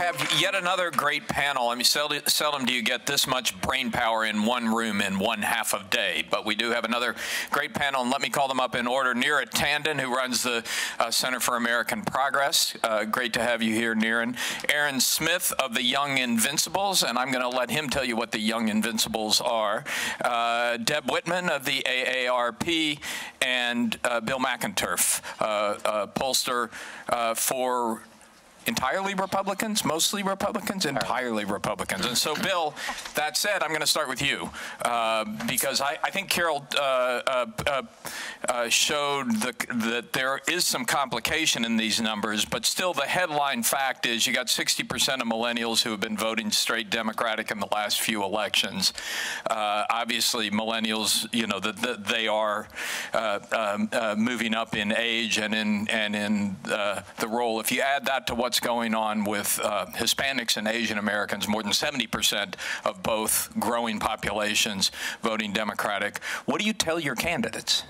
have yet another great panel. I mean, seldom do you get this much brain power in one room in one half of day, but we do have another great panel, and let me call them up in order. Neera Tanden, who runs the Center for American Progress. Great to have you here, Neera. Aaron Smith of the Young Invincibles, and I'm going to let him tell you what the Young Invincibles are. Deb Whitman of the AARP, and Bill McInturff, pollster for entirely Republicans, mostly Republicans, entirely Republicans. And so, Bill, that said, I'm going to start with you because I think Carol showed that there is some complication in these numbers, but still the headline fact is you got 60% of millennials who have been voting straight Democratic in the last few elections. Obviously, millennials, you know, they are moving up in age and in the role. If you add that to what's going on with Hispanics and Asian Americans, more than 70% of both growing populations voting Democratic. What do you tell your candidates?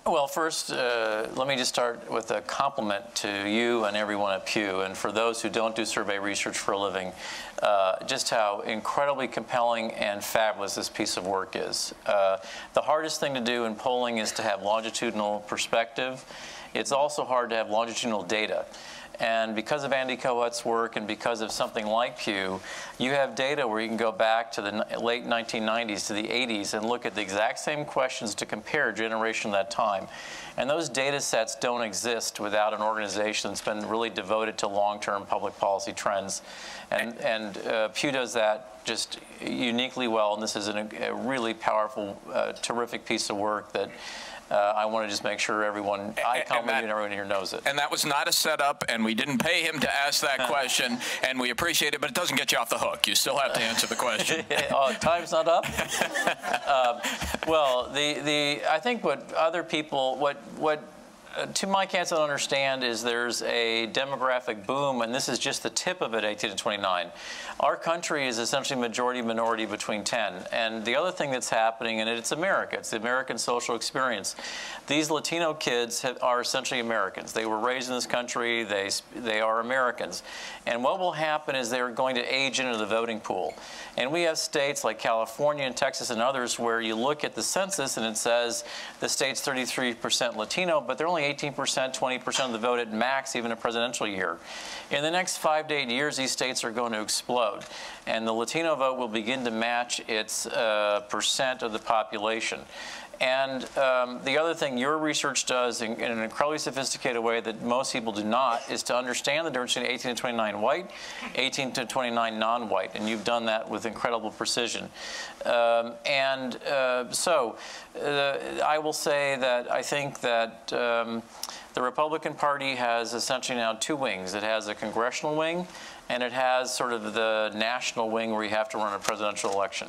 Well, first, let me just start with a compliment to you and everyone at Pew, and for those who don't do survey research for a living, just how incredibly compelling and fabulous this piece of work is. The hardest thing to do in polling is to have longitudinal perspective. It's also hard to have longitudinal data. And because of Andy Cohet's work and because of something like Pew, you have data where you can go back to the late 1990s to the 80s and look at the exact same questions to compare generation at that time. And those data sets don't exist without an organization that's been really devoted to long-term public policy trends. And Pew does that just uniquely well, and this is a really powerful, terrific piece of work that I want to just make sure everyone, I compliment you and everyone here knows it. And that was not a setup, and we didn't pay him to ask that question, and we appreciate it, but it doesn't get you off the hook. You still have to answer the question. Oh, time's not up? Well, I think what other people, to my cats don't understand is there's a demographic boom, and this is just the tip of it, 18 to 29. Our country is essentially majority-minority between 10. And the other thing that's happening, and it's America, it's the American social experience. These Latino kids are essentially Americans. They were raised in this country, they are Americans. And what will happen is they're going to age into the voting pool. And we have states like California and Texas and others where you look at the census and it says the state's 33% Latino, but they're only 18%, 20% of the vote at max, even a presidential year. In the next 5 to 8 years, these states are going to explode. And the Latino vote will begin to match its percent of the population. And the other thing your research does in an incredibly sophisticated way that most people do not is to understand the difference between 18 to 29 white, 18 to 29 non-white. And you've done that with incredible precision. So I will say that I think that the Republican Party has essentially now two wings. It has a congressional wing, and it has sort of the national wing where you have to run a presidential election.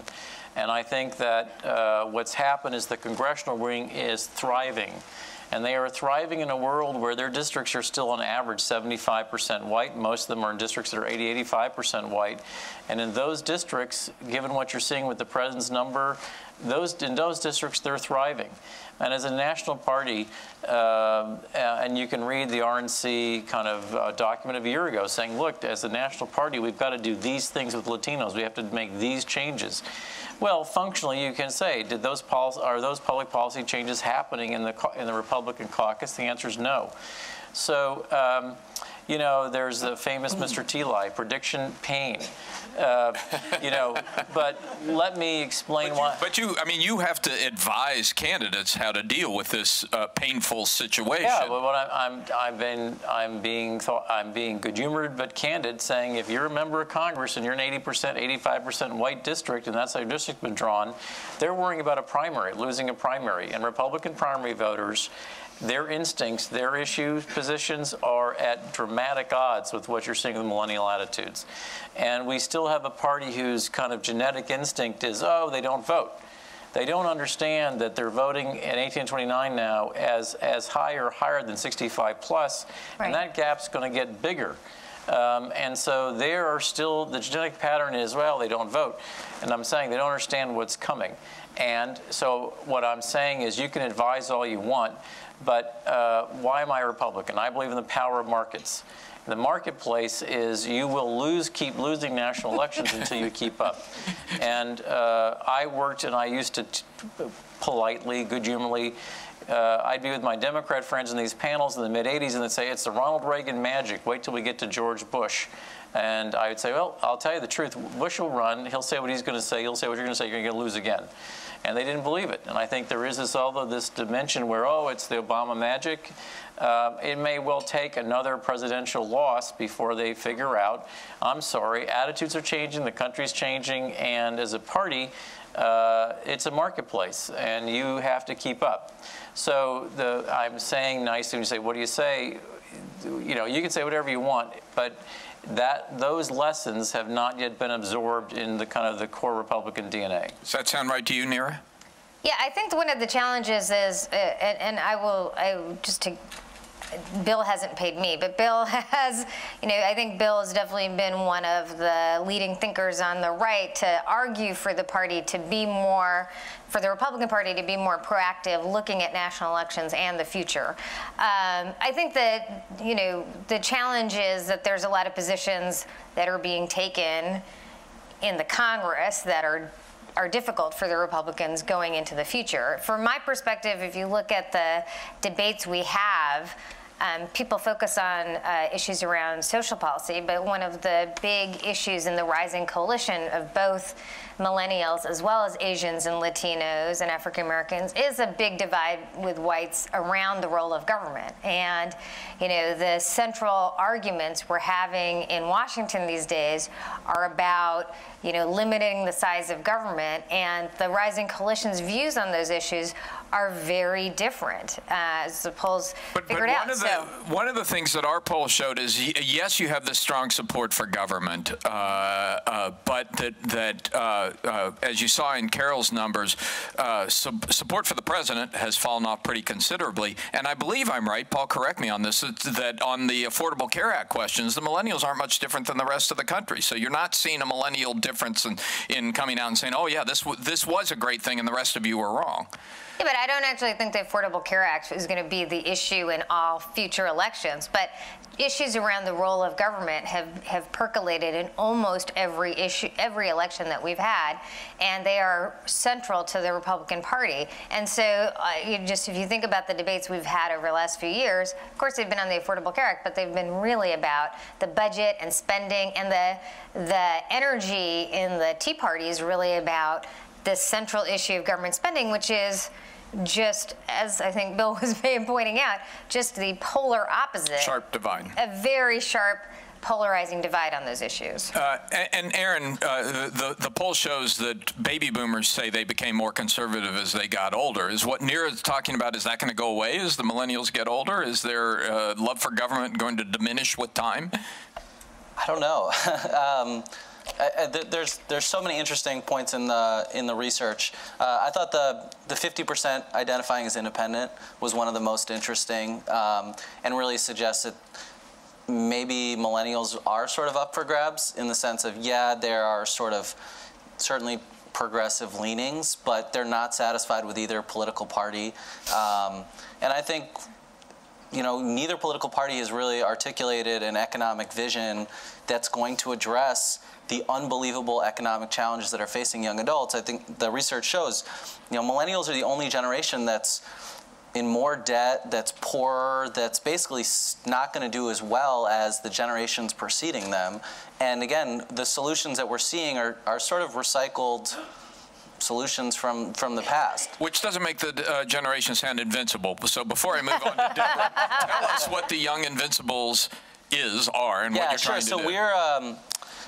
And I think that what's happened is the congressional wing is thriving. And they are thriving in a world where their districts are still on average 75% white. Most of them are in districts that are 80, 85% white. And in those districts, given what you're seeing with the president's number, in those districts, they're thriving. And as a national party, and you can read the RNC kind of document of a year ago saying, look, as a national party, we've got to do these things with Latinos. We have to make these changes. Well, functionally, you can say, are those public policy changes happening in the Republican caucus? The answer is no. So, you know, there's the famous Mr. T-lie, prediction pain. You know, but let me explain why. But you have to advise candidates how to deal with this painful situation. Yeah, but what I'm being good-humored but candid, saying if you're a member of Congress and you're an 80%, 85% white district, and that's how your district's been drawn, they're worrying about a primary, losing a primary, and Republican primary voters. Their instincts, their positions are at dramatic odds with what you're seeing in the millennial attitudes. And we still have a party whose kind of genetic instinct is, oh, they don't vote. They don't understand that they're voting at 18 and 29 now as high or higher than 65 plus, right. And that gap's going to get bigger. And so there are still, the genetic pattern is, well, they don't vote. And I'm saying they don't understand what's coming. And so what I'm saying is you can advise all you want, but why am I a Republican? I believe in the power of markets. The marketplace is you will keep losing national elections until you keep up. And I worked, and I used to politely, good-humoredly, I'd be with my Democrat friends in these panels in the mid-'80s, and they'd say, it's the Ronald Reagan magic. Wait till we get to George Bush. And I would say, well, I'll tell you the truth. Bush will run. He'll say what he's going to say. He'll say what you're going to say. You're going to lose again. And they didn't believe it. And I think there is this dimension where, oh, it's the Obama magic. It may well take another presidential loss before they figure out, I'm sorry, attitudes are changing, the country's changing, and as a party, it's a marketplace, and you have to keep up. So I'm saying nicely, when you say, what do you say? You know, you can say whatever you want, but those lessons have not yet been absorbed in the kind of the core Republican DNA. Does that sound right to you, Neera? Yeah, I think one of the challenges is, Bill hasn't paid me, but Bill has, I think Bill has definitely been one of the leading thinkers on the right to argue for the party to be more, for the Republican Party to be more proactive looking at national elections and the future. I think that, the challenge is that there's a lot of positions that are being taken in the Congress that are difficult for the Republicans going into the future. From my perspective, if you look at the debates we have, people focus on issues around social policy, but one of the big issues in the rising coalition of both millennials as well as Asians and Latinos and African Americans is a big divide with whites around the role of government. And, the central arguments we're having in Washington these days are about, limiting the size of government, and the rising coalition's views on those issues are very different, as the polls figured out. One of the things that our poll showed is, yes, you have this strong support for government, but as you saw in Carol's numbers, support for the president has fallen off pretty considerably. And I believe I'm right, Paul, correct me on this, that on the Affordable Care Act questions, the millennials aren't much different than the rest of the country. So you're not seeing a millennial difference in coming out and saying, oh, yeah, this was a great thing and the rest of you were wrong. Yeah, but I don't actually think the Affordable Care Act is going to be the issue in all future elections. But issues around the role of government have percolated in almost every election that we've had, and they are central to the Republican Party. And so if you think about the debates we've had over the last few years, of course they've been on the Affordable Care Act, but they've been really about the budget and spending, and the energy in the Tea Party is really about this central issue of government spending, which is just, as I think Bill was pointing out, just the polar opposite. Sharp divide. A very sharp, polarizing divide on those issues. And Aaron, the poll shows that baby boomers say they became more conservative as they got older. Is what Neera's talking about, is that going to go away as the millennials get older? Is their love for government going to diminish with time? I don't know. There's so many interesting points in the research. I thought the 50% identifying as independent was one of the most interesting, and really suggests that maybe millennials are sort of up for grabs, in the sense of, yeah, there are sort of certainly progressive leanings, but they're not satisfied with either political party. And I think, neither political party has really articulated an economic vision that's going to address the unbelievable economic challenges that are facing young adults. I think the research shows, millennials are the only generation that's in more debt, that's poorer, that's basically not going to do as well as the generations preceding them. And again, the solutions that we're seeing are sort of recycled solutions from the past. Which doesn't make the generation sound invincible. So before I move on to Debra, tell us what the Young Invincibles are and what you're trying to do. So we're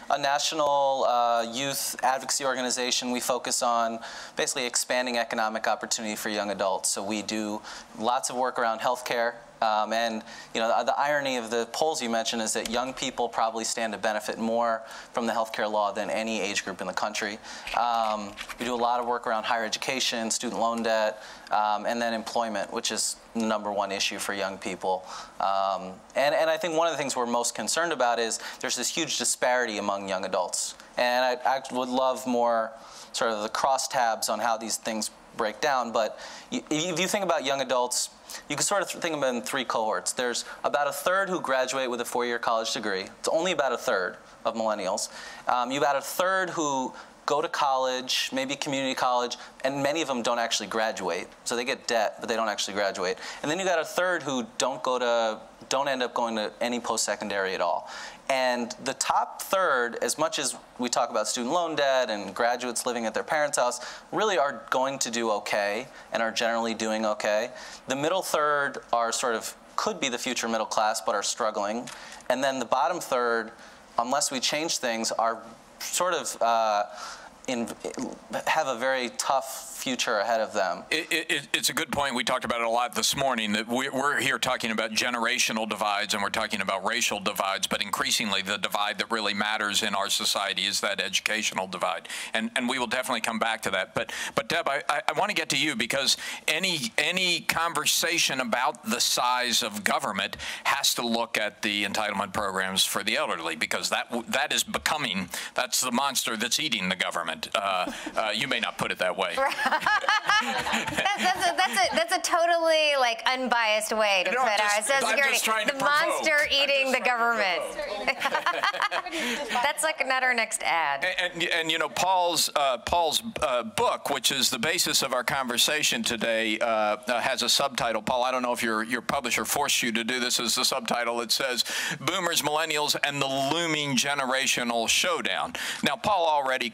a national youth advocacy organization. We focus on basically expanding economic opportunity for young adults. So we do lots of work around healthcare, And you know, the irony of the polls you mentioned is that young people probably stand to benefit more from the healthcare law than any age group in the country. We do a lot of work around higher education, student loan debt, and then employment, which is the #1 issue for young people. And I think one of the things we're most concerned about is there's this huge disparity among young adults. And I would love more sort of the crosstabs on how these things break down. But if you think about young adults, you can sort of think of them in 3 cohorts. There's about a third who graduate with a 4-year college degree. It's only about a third of millennials. You got a third who go to college, maybe community college, and many of them don't actually graduate. So they get debt, but they don't actually graduate. And then you got a third who don't end up going to any post-secondary at all. And the top third, as much as we talk about student loan debt and graduates living at their parents' house, really are going to do okay and are generally doing okay. The middle third are sort of, could be the future middle class, but are struggling. And then the bottom third, unless we change things, are sort of have a very tough future ahead of them. It's a good point. We talked about it a lot this morning, that we're here talking about generational divides and we're talking about racial divides, but increasingly the divide that really matters in our society is that educational divide. And we will definitely come back to that. But Deb, I want to get to you, because any conversation about the size of government has to look at the entitlement programs for the elderly, because that is becoming, that's the monster that's eating the government. You may not put it that way. that's a totally like unbiased way to put our Social Security. The monster eating the government. That's like not our next ad. And you know, Paul's book, which is the basis of our conversation today, has a subtitle. Paul, I don't know if your publisher forced you to do this as the subtitle. It says "Boomers, Millennials, and the Looming Generational Showdown." Now, Paul already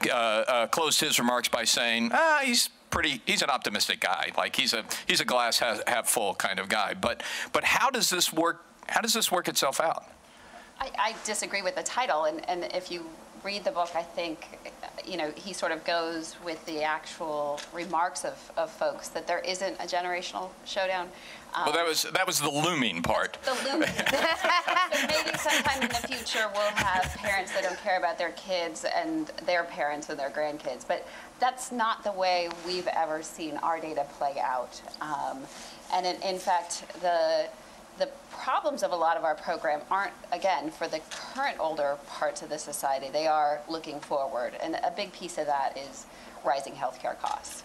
closed his remarks by saying, he's an optimistic guy. Like he's a glass half full kind of guy. But how does this work? How does this work itself out? I disagree with the title, and if you read the book, I think, you know, he sort of goes with the actual remarks of folks that there isn't a generational showdown. Well, that was the looming part. The looming. So maybe sometime in the future we'll have parents that don't care about their kids and their parents and their grandkids, but that's not the way we've ever seen our data play out. And in fact, the problems of a lot of our program aren't, again, for the current older parts of the society. They are looking forward. And a big piece of that is rising healthcare costs,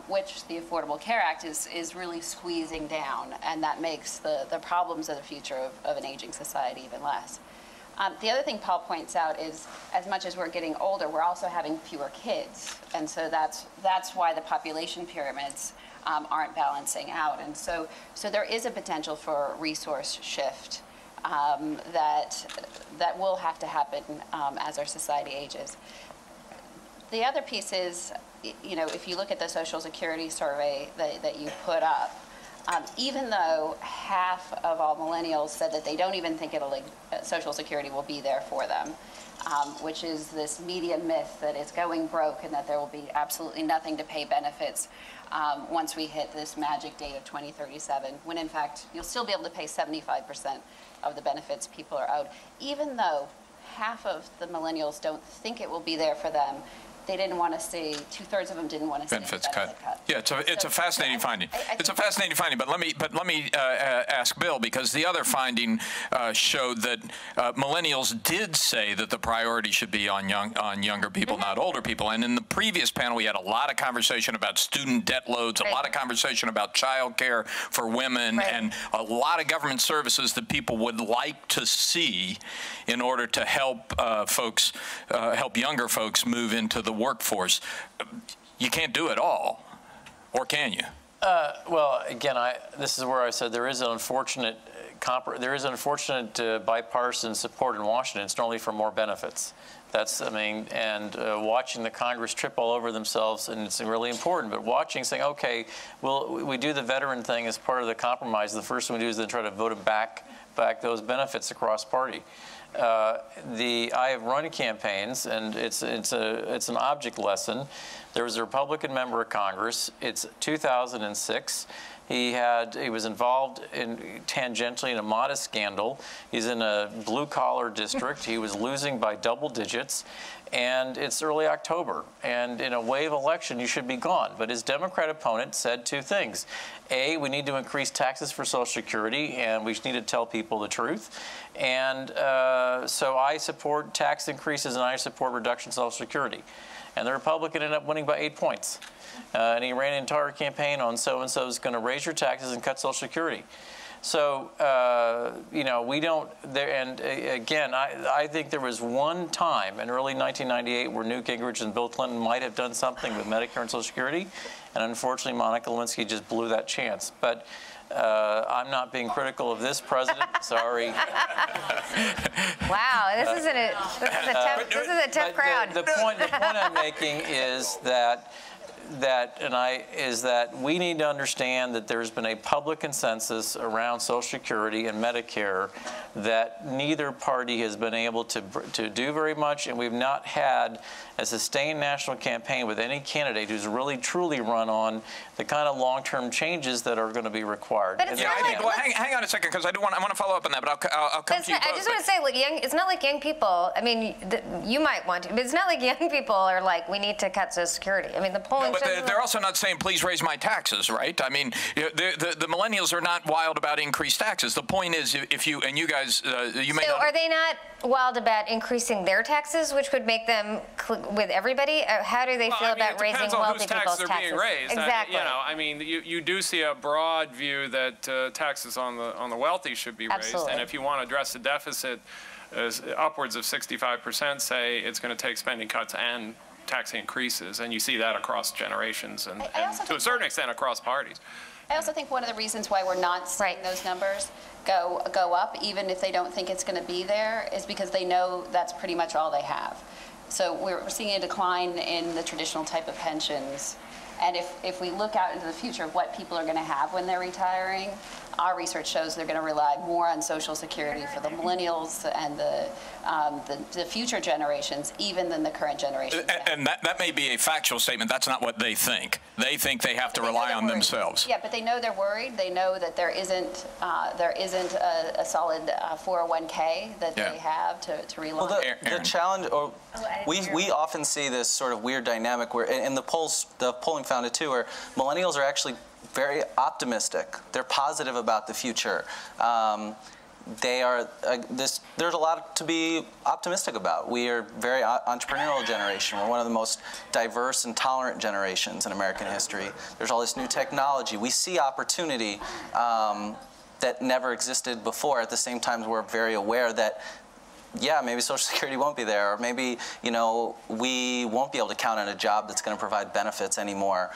which the Affordable Care Act is really squeezing down. And that makes the problems of the future of an aging society even less. The other thing Paul points out is, as much as we're getting older, we're also having fewer kids. And so that's why the population pyramids aren't balancing out. And so there is a potential for resource shift that will have to happen as our society ages. The other piece is, you know, if you look at the Social Security survey that you put up, even though half of all millennials said that they don't even think Social Security will be there for them, which is this media myth that it's going broke and that there will be absolutely nothing to pay benefits once we hit this magic date of 2037, when in fact you'll still be able to pay 75% of the benefits people are owed. Even though half of the millennials don't think it will be there for them, they didn't want to see, 2/3 of them didn't want to see benefits cut. Yeah, it's a fascinating finding. It's a fascinating finding. But let me ask Bill, because the other finding showed that millennials did say that the priority should be on younger people, not older people. And in the previous panel, we had a lot of conversation about student debt loads, a lot of conversation about child care for women, and a lot of government services that people would like to see in order to help help younger folks move into the workforce. You can't do it all, or can you? Well, again, this is where I said there is an unfortunate bipartisan support in Washington. It's normally for more benefits. That's, I mean, and watching the Congress trip all over themselves, and it's really important, but watching, saying, okay, well, we do the veteran thing as part of the compromise. The first thing we do is then try to vote back those benefits across party. I have run campaigns, and it's an object lesson. There was a Republican member of Congress. It's 2006. He was involved tangentially in a modest scandal. He's in a blue-collar district. He was losing by double digits, and it's early October. And in a wave election, you should be gone. But his Democrat opponent said two things. A, we need to increase taxes for Social Security, and we need to tell people the truth. And so I support tax increases, and I support reduction in Social Security. And the Republican ended up winning by 8 points. And he ran an entire campaign on so-and-so is going to raise your taxes and cut Social Security. So, you know, we don't, and again, I think there was one time in early 1998 where Newt Gingrich and Bill Clinton might have done something with Medicare and Social Security, and unfortunately Monica Lewinsky just blew that chance. But I'm not being critical of this president. Sorry. Wow, this is a tough crowd. The point I'm making is that we need to understand that there's been a public consensus around Social Security and Medicare that neither party has been able to do very much, and we've not had a sustained national campaign with any candidate who's really truly run on the kind of long-term changes that are going to be required. But it's not like, well, hang on a second, because I want to follow up on that, but I'll come to you both. I just want to say, like, it's not like young people. I mean, you might want to, but it's not like young people are like, we need to cut Social Security. I mean, the polling. No, but they're also not saying, please raise my taxes, right? I mean, the millennials are not wild about increased taxes. The point is, if you and you guys, you may. So not. Are they not wild about increasing their taxes, which would make them with everybody? How do they feel about raising wealthy people's taxes? Being raised. Exactly. I mean, you do see a broad view that taxes on the wealthy should be raised, Absolutely. and if you want to address the deficit, upwards of 65% say it's going to take spending cuts and tax increases, and you see that across generations and to a certain extent across parties. I also think one of the reasons why we're not seeing those numbers go up, even if they don't think it's going to be there, is because they know that's pretty much all they have. So we're seeing a decline in the traditional type of pensions. And if we look out into the future of what people are going to have when they're retiring, our research shows they're going to rely more on Social Security for the millennials and the future generations, even than the current generation. And that may be a factual statement. That's not what they think. They think they have to rely on themselves. Yeah, but they know they're worried. They know that there isn't a solid 401k that they have to rely on. Well, the challenge, or we often see this sort of weird dynamic where, and the polling found it too, where millennials are actually very optimistic. They're positive about the future. They are there's a lot to be optimistic about. We are a very entrepreneurial generation. We're one of the most diverse and tolerant generations in American history. There's all this new technology. We see opportunity that never existed before. At the same time, we're very aware that, yeah, maybe Social Security won't be there, or maybe, you know, we won't be able to count on a job that's going to provide benefits anymore.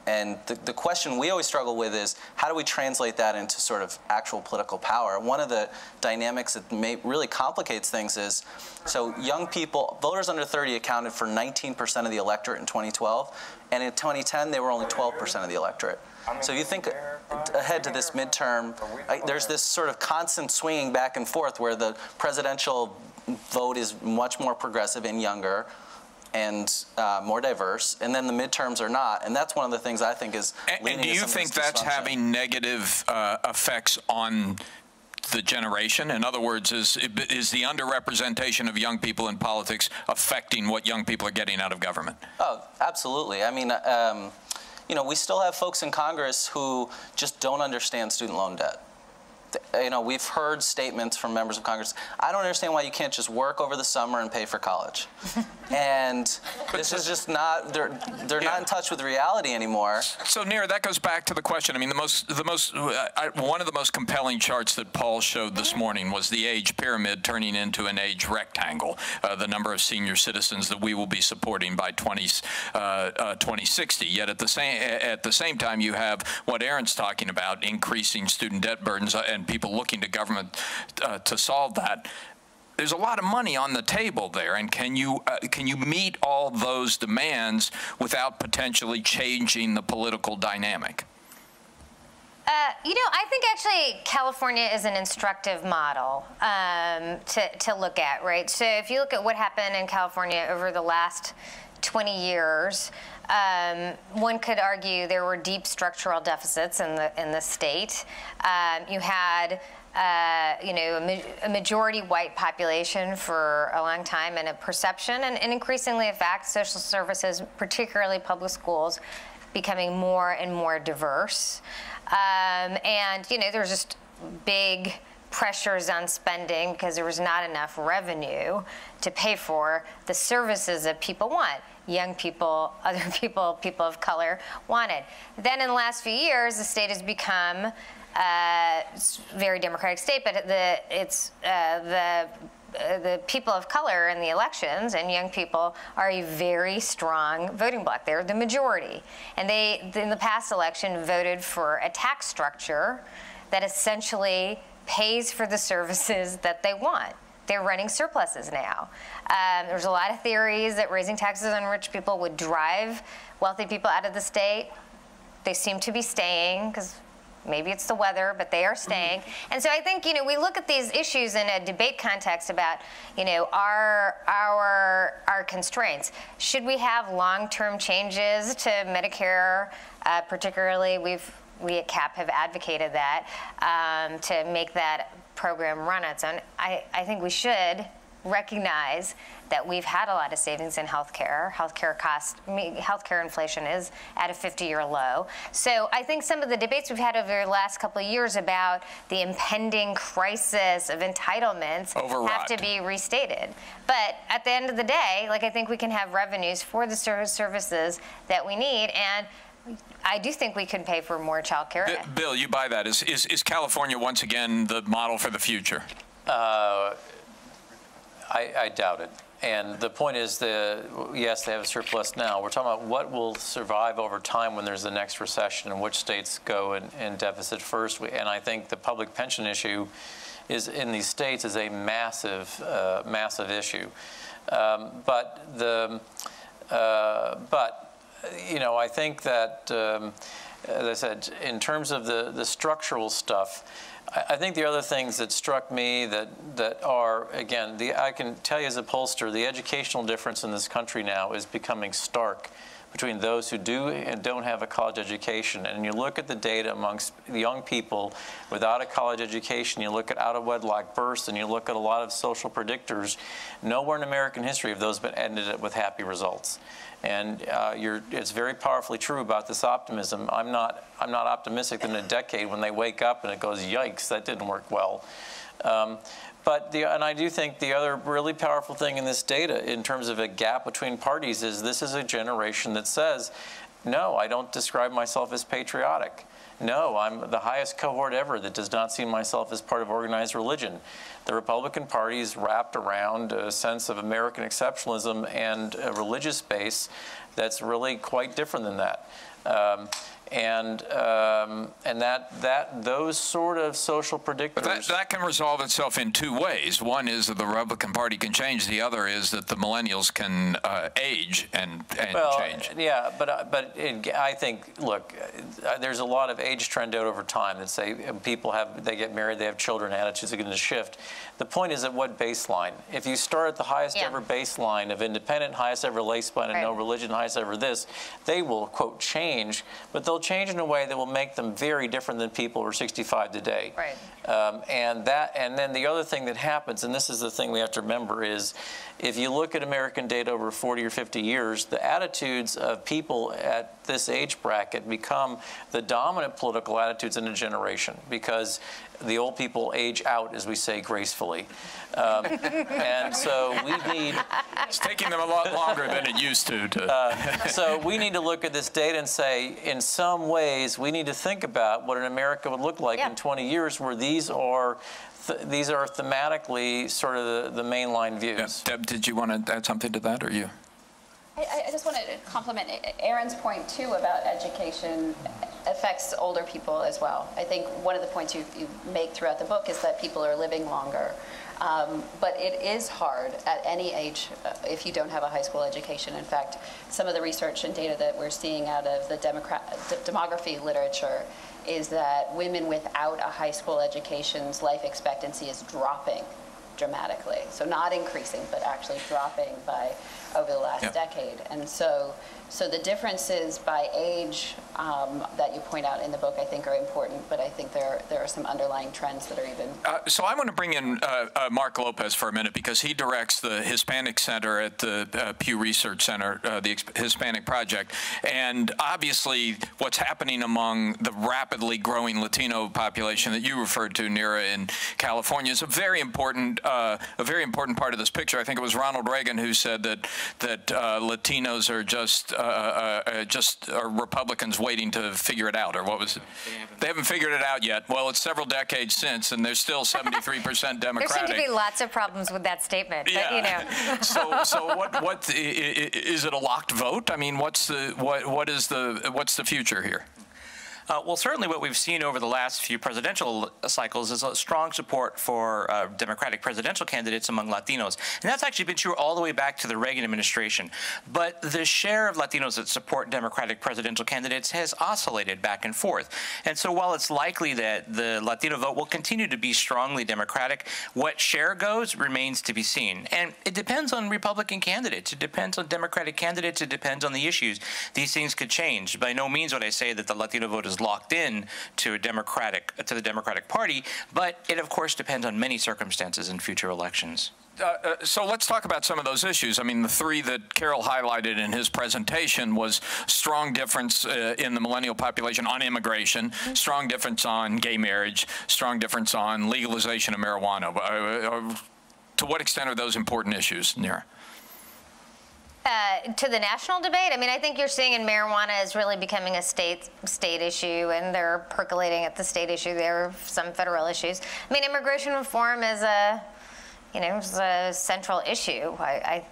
And the question we always struggle with is, how do we translate that into sort of actual political power? One of the dynamics that really complicates things is, so young people, voters under 30 accounted for 19% of the electorate in 2012, and in 2010 they were only 12% of the electorate. So you think ahead to this midterm, there's this sort of constant swinging back and forth where the presidential vote is much more progressive and younger, and more diverse, and then the midterms are not, and that's one of the things I think is leading And do you think that's having negative effects on the generation? In other words, is the underrepresentation of young people in politics affecting what young people are getting out of government? Oh, absolutely. I mean, you know, we still have folks in Congress who just don't understand student loan debt. You know, we've heard statements from members of Congress, I don't understand why you can't just work over the summer and pay for college. And this is just not, they're not in touch with reality anymore. So, Neera, that goes back to the question. I mean, one of the most compelling charts that Paul showed this morning was the age pyramid turning into an age rectangle, the number of senior citizens that we will be supporting by 2060. Yet at the same time, you have what Aaron's talking about, increasing student debt burdens and people looking to government to solve that. There's a lot of money on the table there, and can you meet all those demands without potentially changing the political dynamic? You know, I think actually California is an instructive model to look at, right? So if you look at what happened in California over the last 20 years, one could argue there were deep structural deficits in the state. You had you know, a majority white population for a long time, and a perception, and increasingly a fact, social services, particularly public schools, becoming more and more diverse. And, you know, there was just big pressures on spending because there was not enough revenue to pay for the services that people want. Young people, other people, people of color wanted. Then in the last few years, the state has become it's a very democratic state, but the people of color in the elections and young people are a very strong voting bloc. They're the majority. And they, in the past election, voted for a tax structure that essentially pays for the services that they want. They're running surpluses now. There's a lot of theories that raising taxes on rich people would drive wealthy people out of the state. They seem to be staying because maybe it's the weather, but they are staying. And so I think, you know, we look at these issues in a debate context about, you know, our constraints. Should we have long-term changes to Medicare? Particularly, we at CAP have advocated that to make that program run its own. I think we should recognize that we've had a lot of savings in healthcare. Healthcare inflation is at a 50-year low. So I think some of the debates we've had over the last couple of years about the impending crisis of entitlements have to be restated. But at the end of the day, like, I think we can have revenues for the services that we need, and I do think we could pay for more child care. Bill, you buy that. Is California once again the model for the future? I doubt it. And the point is that, yes, they have a surplus now. We're talking about what will survive over time when there's the next recession and which states go in deficit first. And I think the public pension issue is in these states is a massive, massive issue. But you know, I think that, as I said, in terms of the structural stuff, I think the other things that struck me that are, again, I can tell you as a pollster, the educational difference in this country now is becoming stark between those who do and don't have a college education. And you look at the data amongst the young people without a college education, you look at out-of-wedlock births, and you look at a lot of social predictors, nowhere in American history have those been ended with happy results. And it's very powerfully true about this optimism. I'm not optimistic that in a decade when they wake up and it goes, yikes, that didn't work well. And I do think the other really powerful thing in this data in terms of a gap between parties is this is a generation that says, no, I don't describe myself as patriotic. No, I'm the highest cohort ever that does not see myself as part of organized religion. The Republican Party is wrapped around a sense of American exceptionalism and a religious base that's really quite different than that. And those sort of social predictors. But that can resolve itself in two ways. One is that the Republican Party can change. The other is that the millennials can age and change. Yeah, but I think, look, there's a lot of age trend out over time that say people they get married, they have children, attitudes are going to shift. The point is at what baseline? If you start at the highest ever baseline of independent, highest ever laceband, and no religion, highest ever this, they will, quote, change, but they'll change in a way that will make them very different than people who are 65 today. Right. And then the other thing that happens, and this is the thing we have to remember, is if you look at American data over 40 or 50 years, the attitudes of people at this age bracket become the dominant political attitudes in a generation because the old people age out, as we say gracefully. And so we need... It's taking them a lot longer than it used to. So we need to look at this data and say, in some ways, we need to think about what an America would look like in 20 years where these are thematically sort of the mainline views. Deb, did you want to add something to that, or you? I just wanted to compliment Aaron's point, too, about education affects older people as well. I think one of the points you make throughout the book is that people are living longer. But it is hard at any age if you don't have a high school education. In fact, some of the research and data that we're seeing out of the demography literature is that women without a high school education's life expectancy is dropping dramatically. So not increasing, but actually dropping by over the last decade. And so the differences by age that you point out in the book, I think, are important, but I think there are some underlying trends that are even... So I want to bring in Mark Lopez for a minute, because he directs the Hispanic Center at the Pew Research Center, the Hispanic Project. And obviously, what's happening among the rapidly growing Latino population that you referred to, Neera, in California is a very important part of this picture. I think it was Ronald Reagan who said that Latinos are just Republicans waiting to figure it out, or what was it? They haven't figured it out yet. Well, it's several decades since, and they're still 73% Democratic. There seem to be lots of problems with that statement, but you know. So what is it a locked vote? I mean, what's the future here? Well, certainly what we've seen over the last few presidential cycles is a strong support for Democratic presidential candidates among Latinos. And that's actually been true all the way back to the Reagan administration. But the share of Latinos that support Democratic presidential candidates has oscillated back and forth. And so while it's likely that the Latino vote will continue to be strongly Democratic, what share goes remains to be seen. And it depends on Republican candidates. It depends on Democratic candidates. It depends on the issues. These things could change. By no means would I say that the Latino vote is locked in to the Democratic Party, but it of course depends on many circumstances in future elections. So let's talk about some of those issues. I mean, the three that Carol highlighted in his presentation was strong difference in the millennial population on immigration, strong difference on gay marriage, strong difference on legalization of marijuana. To what extent are those important issues, Neera? To the national debate, I mean, I think you're seeing in marijuana is really becoming a state issue, and they're percolating at the state issue. There are some federal issues. I mean, immigration reform is is a central issue. I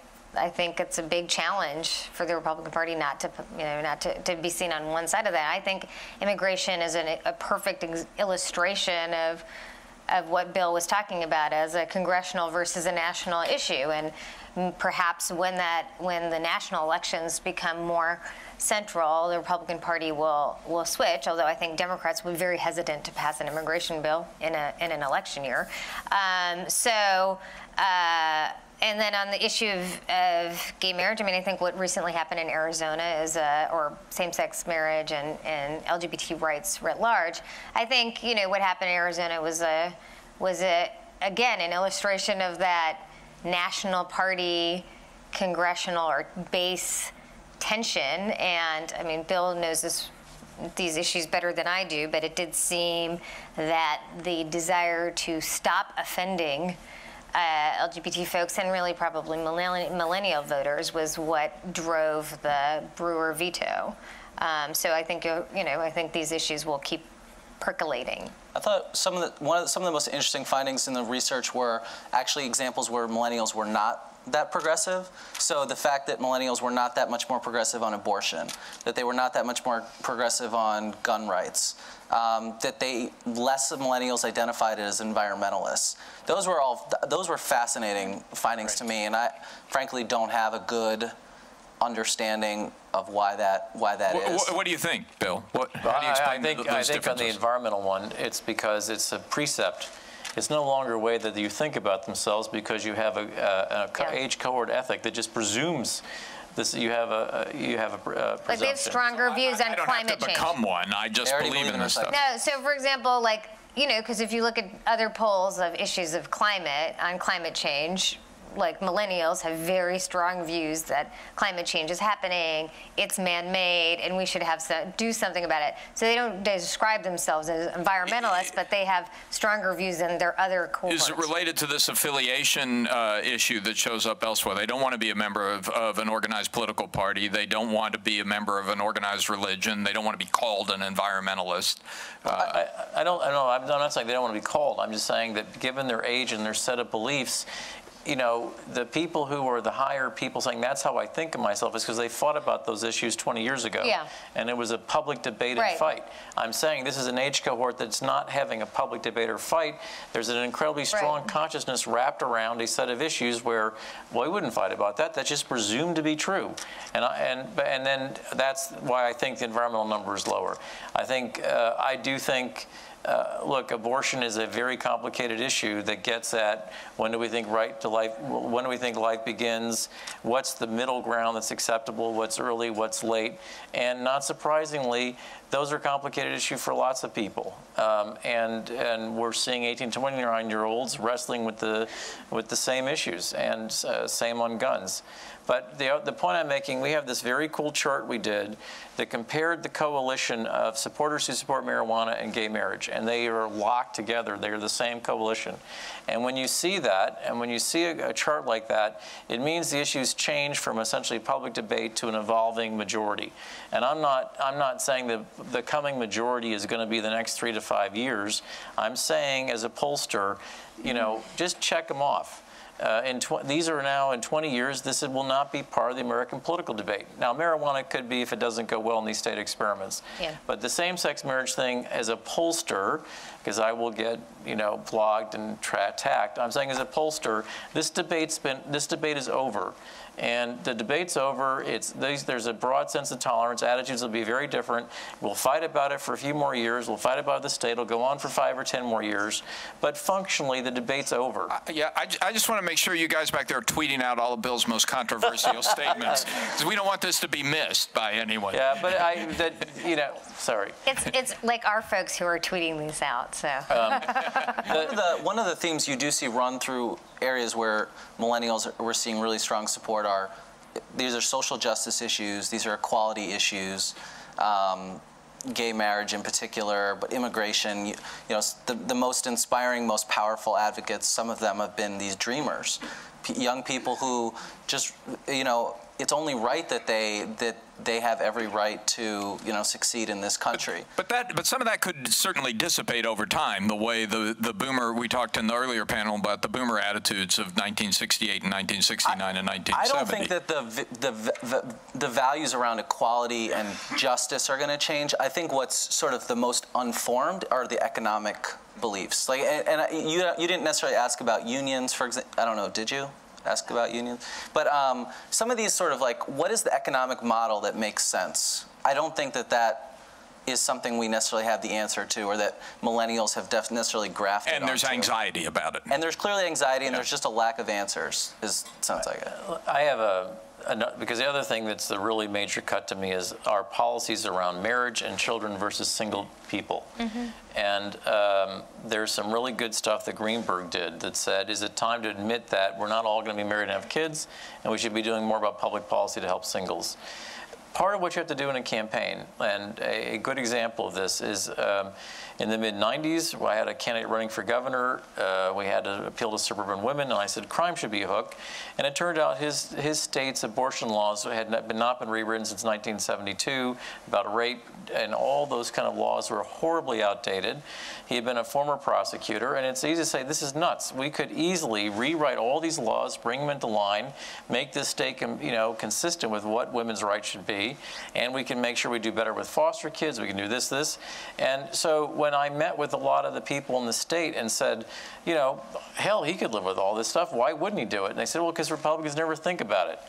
think it's a big challenge for the Republican Party not to be seen on one side of that. I think immigration is a perfect illustration of what Bill was talking about as a congressional versus a national issue. And perhaps when the national elections become more central, the Republican Party will switch, although I think Democrats will be very hesitant to pass an immigration bill in an election year. And then on the issue of gay marriage, I mean, I think what recently happened in Arizona is, or same-sex marriage and LGBT rights writ large, I think, what happened in Arizona was again, an illustration of that national party, congressional or base tension. And I mean, Bill knows these issues better than I do, but it did seem that the desire to stop offending LGBT folks and really probably millennial voters was what drove the Brewer veto. So I think I think these issues will keep percolating. I thought some of the most interesting findings in the research were actually examples where millennials were not that progressive. So the fact that millennials were not that much more progressive on abortion, that they were not that much more progressive on gun rights, that less of millennials identified as environmentalists. Those were fascinating findings to me, and I frankly don't have a good understanding of why that is. What do you think, Bill? How do you explain those differences? I think on the environmental one, it's because it's a precept. It's no longer a way that you think about themselves, because you have a age cohort ethic that just presumes this. You have a presumption. Like they have stronger views on climate change. I don't have to become one. I just believe in this stuff. No, so for example, because if you look at other polls of issues of climate change, like millennials have very strong views that climate change is happening, it's man-made, and we should do something about it. So they don't describe themselves as environmentalists, but they have stronger views than their other cohorts. Is it related to this affiliation issue that shows up elsewhere? They don't want to be a member of an organized political party. They don't want to be a member of an organized religion. They don't want to be called an environmentalist. I don't know. I'm not saying they don't want to be called. I'm just saying that given their age and their set of beliefs, you know, the people who are the higher people saying that's how I think of myself is because they fought about those issues 20 years ago. Yeah. And it was a public debate and fight. I'm saying this is an age cohort that's not having a public debate or fight. There's an incredibly strong consciousness wrapped around a set of issues where, well, we wouldn't fight about that. That's just presumed to be true. And then that's why I think the environmental number is lower. I do think, look, abortion is a very complicated issue that gets at when do we think right to life, when do we think life begins, what's the middle ground that's acceptable, what's early, what's late, and not surprisingly, those are complicated issues for lots of people, and we're seeing 18 to 29-year-olds wrestling with the same issues, and same on guns. But the point I'm making, we have this very cool chart we did that compared the coalition of supporters who support marijuana and gay marriage, and they are locked together. They are the same coalition. And when you see that, and when you see a chart like that, it means the issues change from essentially public debate to an evolving majority. And I'm not saying that the coming majority is going to be the next 3 to 5 years. I'm saying, as a pollster, you know, just check them off. These are now, in 20 years, this will not be part of the American political debate. Now, marijuana could be if it doesn't go well in these state experiments. Yeah. But the same-sex marriage thing, as a pollster, because I will get, you know, blogged and attacked, I'm saying as a pollster, this debate is over. And the debate's over. There's a broad sense of tolerance. Attitudes will be very different. We'll fight about it for a few more years. We'll fight about the state. It'll go on for 5 or 10 more years. But functionally, the debate's over. I just want to make sure you guys back there are tweeting out all of Bill's most controversial statements, because we don't want this to be missed by anyone. Yeah, but you know, sorry. It's like our folks who are tweeting these out. So one of the themes you do see run through areas where millennials we're seeing really strong support are, these are social justice issues, these are equality issues, gay marriage in particular, but immigration. You know, the most inspiring, most powerful advocates, some of them have been these dreamers, young people who just, you know, it's only right that they have every right to, you know, succeed in this country. But some of that could certainly dissipate over time. The way the boomer, we talked in the earlier panel about the boomer attitudes of 1968 and 1969 and 1970. I don't think that the values around equality and justice are going to change. I think what's sort of the most unformed are the economic beliefs. Like, and you didn't necessarily ask about unions, for example. I don't know, did you? Ask about unions, but some of these sort of like, what is the economic model that makes sense? I don't think that is something we necessarily have the answer to, or that millennials have necessarily grafted onto. And there's anxiety about it. And there's clearly anxiety, and there's just a lack of answers. Sounds like it. I have because the other thing that's the really major cut to me is our policies around marriage and children versus single people. Mm-hmm. And there's some really good stuff that Greenberg did that said, is it time to admit that we're not all going to be married and have kids, and we should be doing more about public policy to help singles. Part of what you have to do in a campaign, and a good example of this is in the mid-90s, I had a candidate running for governor. We had to appeal to suburban women, and I said crime should be a hook. And it turned out his state's abortion laws had not been rewritten since 1972 about rape, and all those kind of laws were horribly outdated. He had been a former prosecutor, and it's easy to say, this is nuts. We could easily rewrite all these laws, bring them into line, make this state, you know, consistent with what women's rights should be, and we can make sure we do better with foster kids. We can do this. And so when I met with a lot of the people in the state and said, you know, hell, he could live with all this stuff. Why wouldn't he do it? And they said, well, because Republicans never think about it.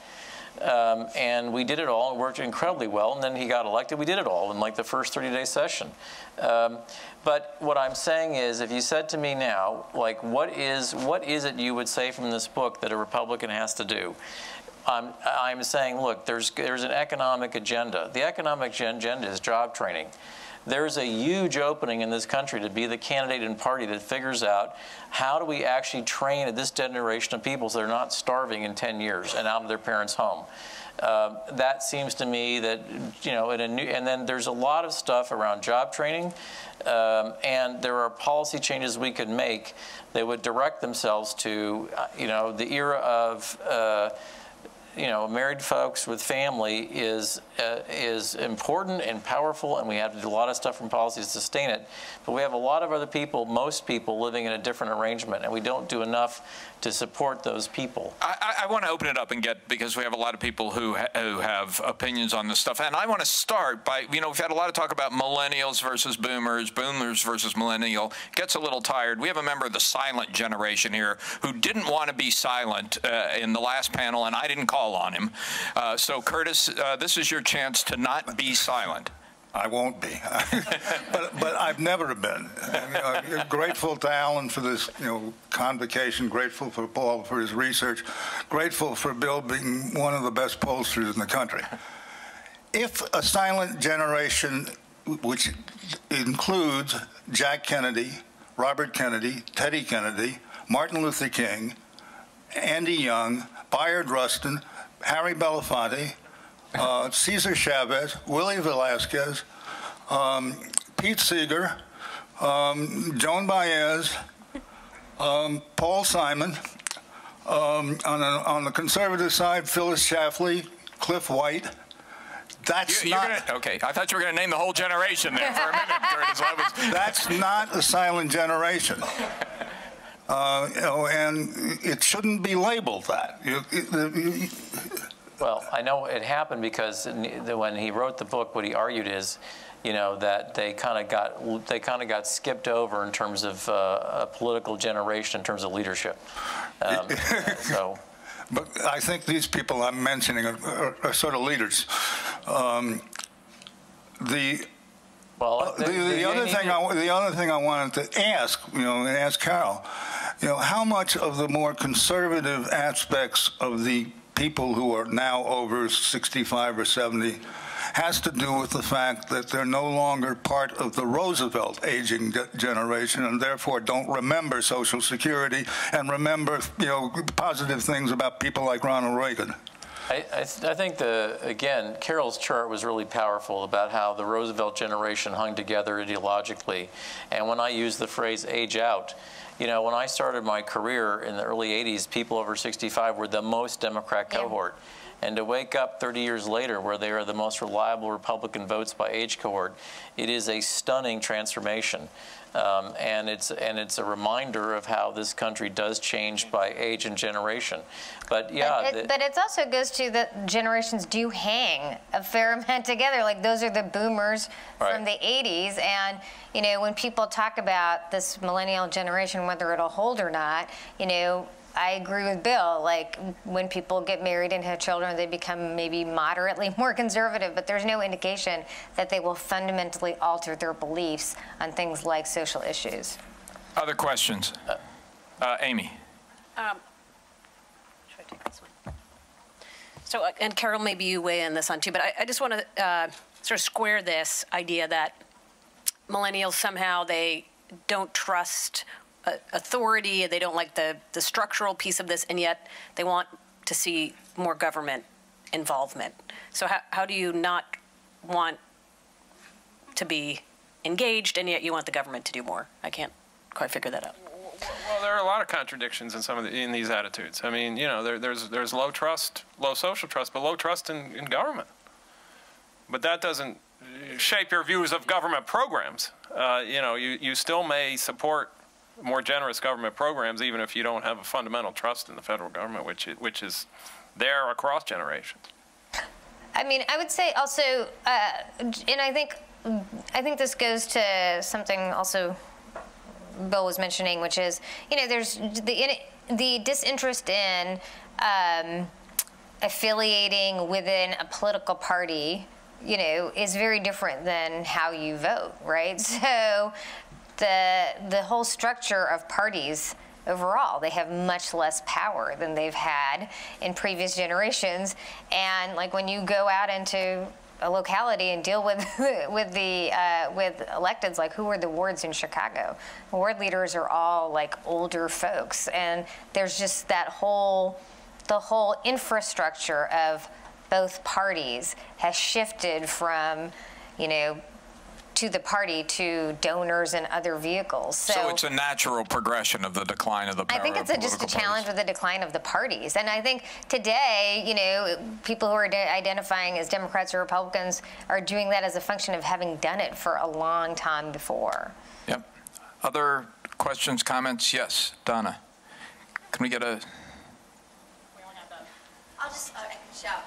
And we did it all and worked incredibly well. And then he got elected. We did it all in like the first 30-day session. But what I'm saying is, if you said to me now, like, what is it you would say from this book that a Republican has to do? I'm saying, look, there's an economic agenda. The economic agenda is job training. There's a huge opening in this country to be the candidate and party that figures out how do we actually train this generation of people so they're not starving in 10 years and out of their parents' home. That seems to me that, you know, and then there's a lot of stuff around job training, and there are policy changes we could make that would direct themselves to, you know, the era of married folks with family is important and powerful, and we have to do a lot of stuff from policy to sustain it. But we have a lot of other people, most people, living in a different arrangement, and we don't do enough to support those people. I want to open it up and because we have a lot of people who have opinions on this stuff. And I want to start by, we've had a lot of talk about millennials versus boomers versus millennial. Gets a little tired. We have a member of the silent generation here who didn't want to be silent in the last panel, and I didn't call on him. So Curtis, this is your chance to not be silent. I won't be, but I've never been. I'm grateful to Alan for this, convocation. Grateful for Paul for his research. Grateful for Bill being one of the best pollsters in the country. If a silent generation, which includes Jack Kennedy, Robert Kennedy, Teddy Kennedy, Martin Luther King, Andy Young, Bayard Rustin, Harry Belafonte, Cesar Chavez, Willie Velasquez, Pete Seeger, Joan Baez, Paul Simon. On the conservative side, Phyllis Schlafly, Cliff White. That's not... Okay, I thought you were going to name the whole generation there for a minute, Curtis. That's not a silent generation. And it shouldn't be labeled that. Well, I know it happened because when he wrote the book, what he argued is, that they kind of got skipped over in terms of a political generation, in terms of leadership. So. But I think these people I'm mentioning are sort of leaders. The other thing I wanted to ask, and ask Carol, how much of the more conservative aspects of the people who are now over 65 or 70 has to do with the fact that they're no longer part of the Roosevelt aging generation and therefore don't remember Social Security and remember, positive things about people like Ronald Reagan. I think again, Carol's chart was really powerful about how the Roosevelt generation hung together ideologically. And when I use the phrase age out, when I started my career in the early 80s, people over 65 were the most Democrat cohort. And to wake up 30 years later where they are the most reliable Republican votes by age cohort, it is a stunning transformation. And it's a reminder of how this country does change by age and generation. But yeah, but it also goes to that generations do hang a fair amount together. Like those are the boomers from the 80s, and when people talk about this millennial generation, whether it'll hold or not, I agree with Bill. Like when people get married and have children, they become maybe moderately more conservative, but there's no indication that they will fundamentally alter their beliefs on things like social issues. Other questions? Amy. Should I take this one? So, and Carol, maybe you weigh in this on too, but I just want to sort of square this idea that millennials somehow they don't trust authority, they don't like the structural piece of this, and yet they want to see more government involvement. So how do you not want to be engaged, and yet you want the government to do more? I can't quite figure that out. Well, there are a lot of contradictions in in these attitudes. I mean, there's low trust, low social trust, but low trust in government. But that doesn't shape your views of government programs. You still may support more generous government programs, even if you don't have a fundamental trust in the federal government, which is there across generations. I mean, I would say also, and I think this goes to something also Bill was mentioning, which is, there's the disinterest in affiliating within a political party, is very different than how you vote, right? So the whole structure of parties overall, they have much less power than they've had in previous generations. And like when you go out into a locality and deal with with electeds, like who are the wards in Chicago? Ward leaders are all like older folks, and there's just the whole infrastructure of both parties has shifted from, to the party, to donors and other vehicles. So it's a natural progression of the decline of the power. I think it's just a challenge with the decline of the parties. And I think today, people who are identifying as Democrats or Republicans are doing that as a function of having done it for a long time before. Yep. Other questions, comments? Yes, Donna. Can we get a... I'll just shout.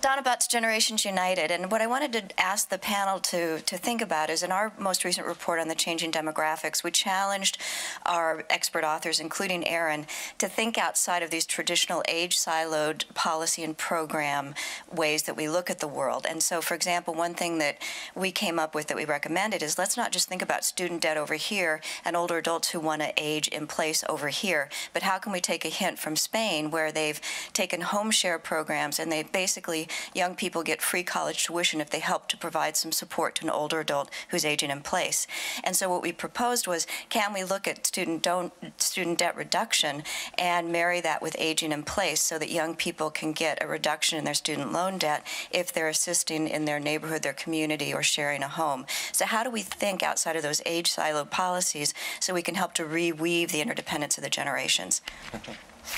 Donna Butts, Generations United, and what I wanted to ask the panel to think about is in our most recent report on the changing demographics, we challenged our expert authors, including Aaron, to think outside of these traditional age-siloed policy and program ways that we look at the world. And so, for example, one thing that we came up with that we recommended is let's not just think about student debt over here and older adults who want to age in place over here, but how can we take a hint from Spain where they've taken home share programs and they basically young people get free college tuition if they help to provide some support to an older adult who's aging in place. And so what we proposed was, can we look at student debt reduction and marry that with aging in place so that young people can get a reduction in their student loan debt if they're assisting in their neighborhood, their community, or sharing a home? So how do we think outside of those age silo policies so we can help to reweave the interdependence of the generations?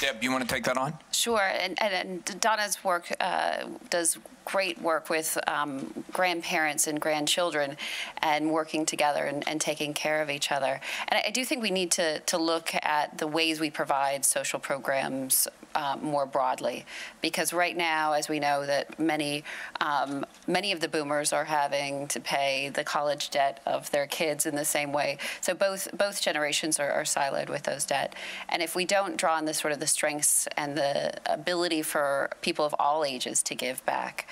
Deb, you want to take that on? Sure, and Donna's work does great work with grandparents and grandchildren and working together and taking care of each other. And I do think we need to look at the ways we provide social programs more broadly, because right now, as we know, that many of the boomers are having to pay the college debt of their kids in the same way. So both generations are siloed with those debt. And if we don't draw on the sort of the strengths and the ability for people of all ages to give back,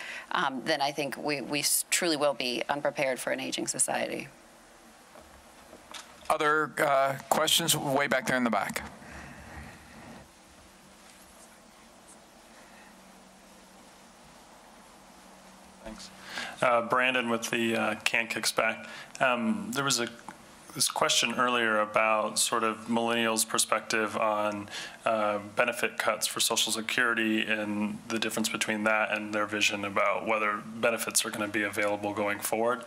then I think we truly will be unprepared for an aging society. Other questions? Way back there in the back. Thanks. Brandon with the Can Kicks Back. There was this question earlier about sort of millennials' perspective on benefit cuts for Social Security and the difference between that and their vision about whether benefits are going to be available going forward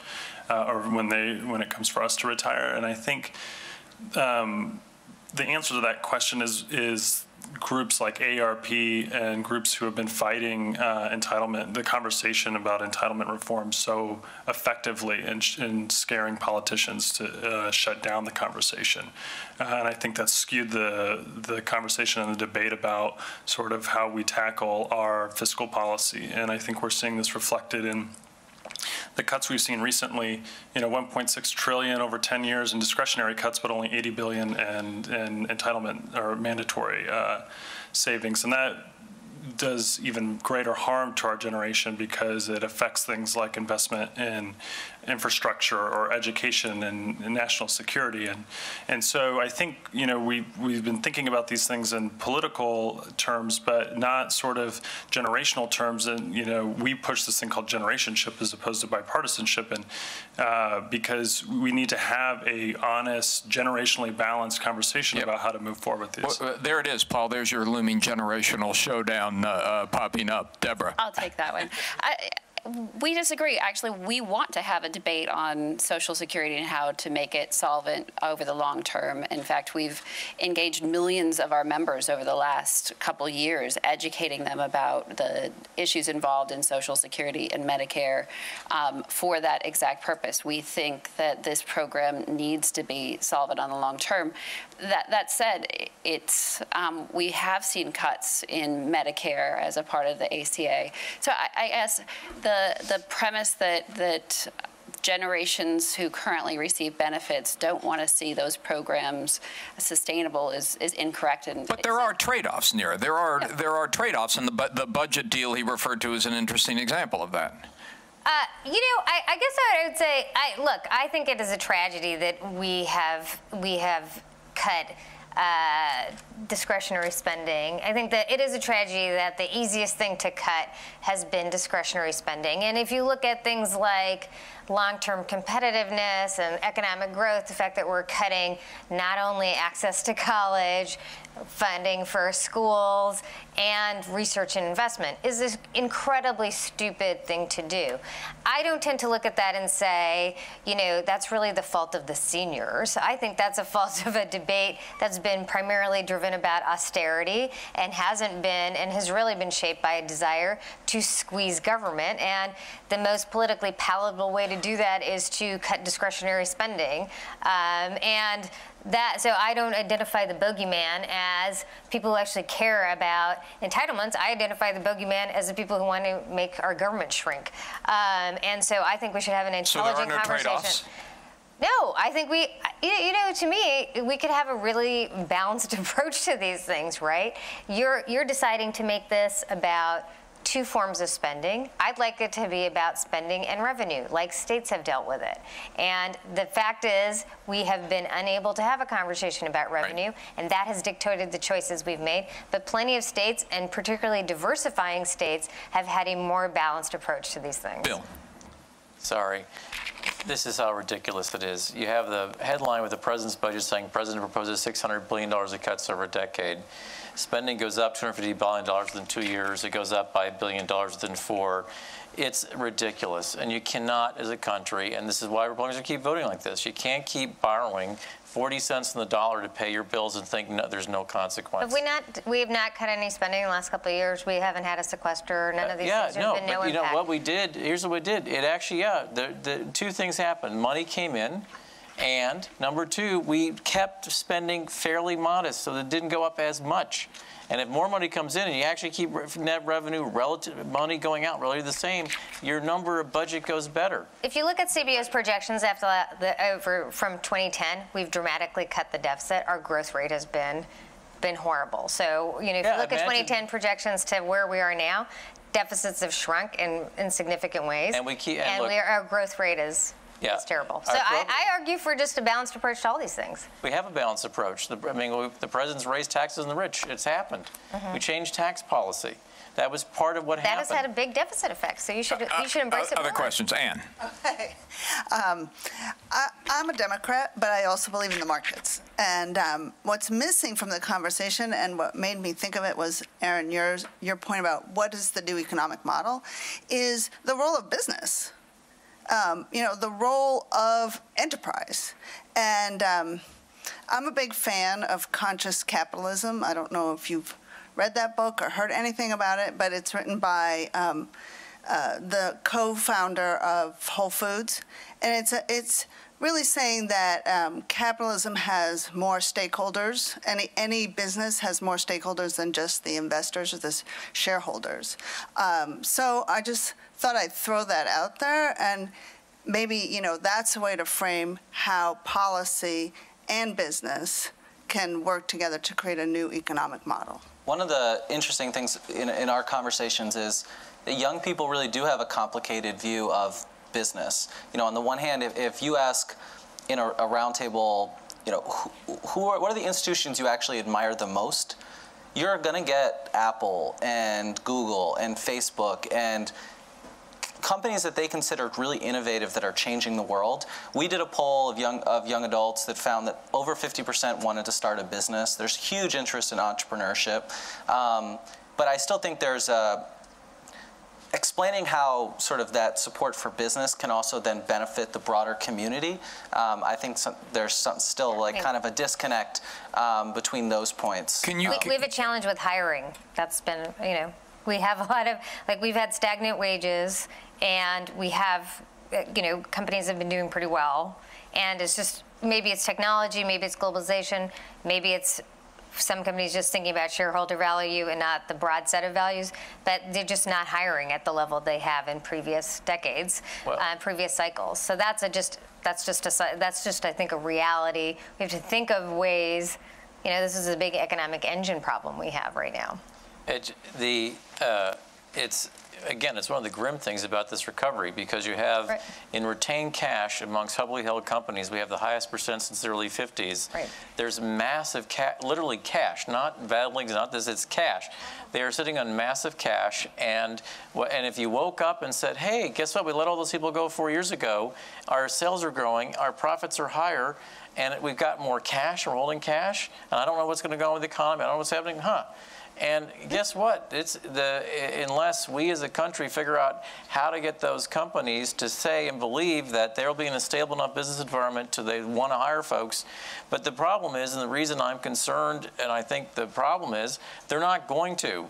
or when it comes for us to retire. And I think the answer to that question is groups like AARP and groups who have been fighting entitlement, the conversation about entitlement reform so effectively and scaring politicians to shut down the conversation. And I think that's skewed the conversation and the debate about sort of how we tackle our fiscal policy. And I think we're seeing this reflected in the cuts we've seen recently, $1.6 trillion over 10 years in discretionary cuts, but only $80 billion and entitlement or mandatory savings. And that does even greater harm to our generation because it affects things like investment in infrastructure or education and national security. And so I think, we've been thinking about these things in political terms, but not sort of generational terms. And, we push this thing called generationship as opposed to bipartisanship. And because we need to have a honest, generationally balanced conversation about how to move forward with this. Well, there it is, Paul. There's your looming generational showdown popping up. Deborah. I'll take that one. We disagree. Actually, we want to have a debate on Social Security and how to make it solvent over the long term. In fact, we've engaged millions of our members over the last couple years, educating them about the issues involved in Social Security and Medicare for that exact purpose. We think that this program needs to be solvent on the long term. That said, we have seen cuts in Medicare as a part of the ACA. So I guess the premise that generations who currently receive benefits don't want to see those programs sustainable is incorrect. But there are trade-offs, Neera. There are trade-offs, and the budget deal he referred to is an interesting example of that. I guess I would say, look, I think it is a tragedy that we have cut discretionary spending. I think that it is a tragedy that the easiest thing to cut has been discretionary spending. And if you look at things like long-term competitiveness and economic growth, the fact that we're cutting not only access to college, funding for schools, and research and investment is this incredibly stupid thing to do. I don't tend to look at that and say, you know, that's really the fault of the seniors. I think that's a fault of a debate that's been primarily driven about austerity and hasn't been, and has really been shaped by a desire to squeeze government. And the most politically palatable way to do that is to cut discretionary spending. So I don't identify the bogeyman as people who actually care about entitlements. I identify the bogeyman as the people who want to make our government shrink. And so I think we should have an intelligent conversation. Trade-offs? No, I think you know, to me, we could have a really balanced approach to these things, right? You're deciding to make this about two forms of spending. I'd like it to be about spending and revenue, like states have dealt with it. And the fact is, we have been unable to have a conversation about revenue, and that has dictated the choices we've made. But plenty of states, and particularly diversifying states, have had a more balanced approach to these things. Bill. Sorry. This is how ridiculous it is. You have the headline with the president's budget saying President proposes $600 billion of cuts over a decade. Spending goes up $250 billion within 2 years. It goes up by $1 billion within 4. It's ridiculous. And you cannot, as a country, and this is why Republicans keep voting like this, you can't keep borrowing 40 cents on the dollar to pay your bills and think there's no consequence. We have not cut any spending in the last couple of years. We haven't had a sequester. None of these things. There's been no impact. You know what we did? Here's what we did. It actually, the two things happened. Money came in. And number two, we kept spending fairly modest, so it didn't go up as much. And if more money comes in and you actually keep net revenue relative money going out really the same, your number of budget goes better. If you look at CBO's projections from 2010, we've dramatically cut the deficit. Our growth rate has been horrible. So, you know, if you look at 2010 projections to where we are now, deficits have shrunk in significant ways. And our growth rate is it's terrible. So I argue for just a balanced approach to all these things. We have a balanced approach. The president's raised taxes on the rich. It's happened. We changed tax policy. That was part of what happened. That has had a big deficit effect, so you should embrace it more. Other questions, Ann. Okay. I'm a Democrat, but I also believe in the markets. And what's missing from the conversation, and what made me think of it was, Aaron, your point about what is the new economic model, is the role of business. You know, the role of enterprise. And I'm a big fan of conscious capitalism. I don't know if you've read that book or heard anything about it, but it's written by the co-founder of Whole Foods. And it's really saying that capitalism has more stakeholders. Any business has more stakeholders than just the investors or the shareholders. So I just thought I'd throw that out there, and maybe, you know, that's a way to frame how policy and business can work together to create a new economic model. One of the interesting things in our conversations is that young people really do have a complicated view of business. You know, on the one hand, if you ask in a roundtable, you know, what are the institutions you actually admire the most, you're going to get Apple and Google and Facebook and companies that they considered really innovative that are changing the world. We did a poll of young adults that found that over 50% wanted to start a business. There's huge interest in entrepreneurship. But I still think there's explaining how sort of that support for business can also then benefit the broader community. I think there's still like kind of a disconnect between those points. We have a challenge with hiring. That's been, you know, we have a lot of, like, we've had stagnant wages, and we have, you know, companies have been doing pretty well. And it's just, maybe it's technology, maybe it's globalization, maybe it's some companies just thinking about shareholder value and not the broad set of values, but they're just not hiring at the level they have in previous decades, previous cycles. So that's just I think a reality. We have to think of ways. You know, this is a big economic engine problem we have right now. It's again, it's one of the grim things about this recovery, because you have in retained cash amongst publicly held companies, we have the highest percent since the early 50s. There's massive literally cash, not valuings, not this, it's cash. They are sitting on massive cash, and if you woke up and said, hey, guess what, we let all those people go 4 years ago, our sales are growing, our profits are higher, and we've got more cash, we're holding cash, and I don't know what's going to go on with the economy, I don't know what's happening, And guess what? Unless we as a country figure out how to get those companies to say and believe that they'll be in a stable enough business environment to they want to hire folks. But the problem is, and the reason I'm concerned, and I think the problem is, they're not going to.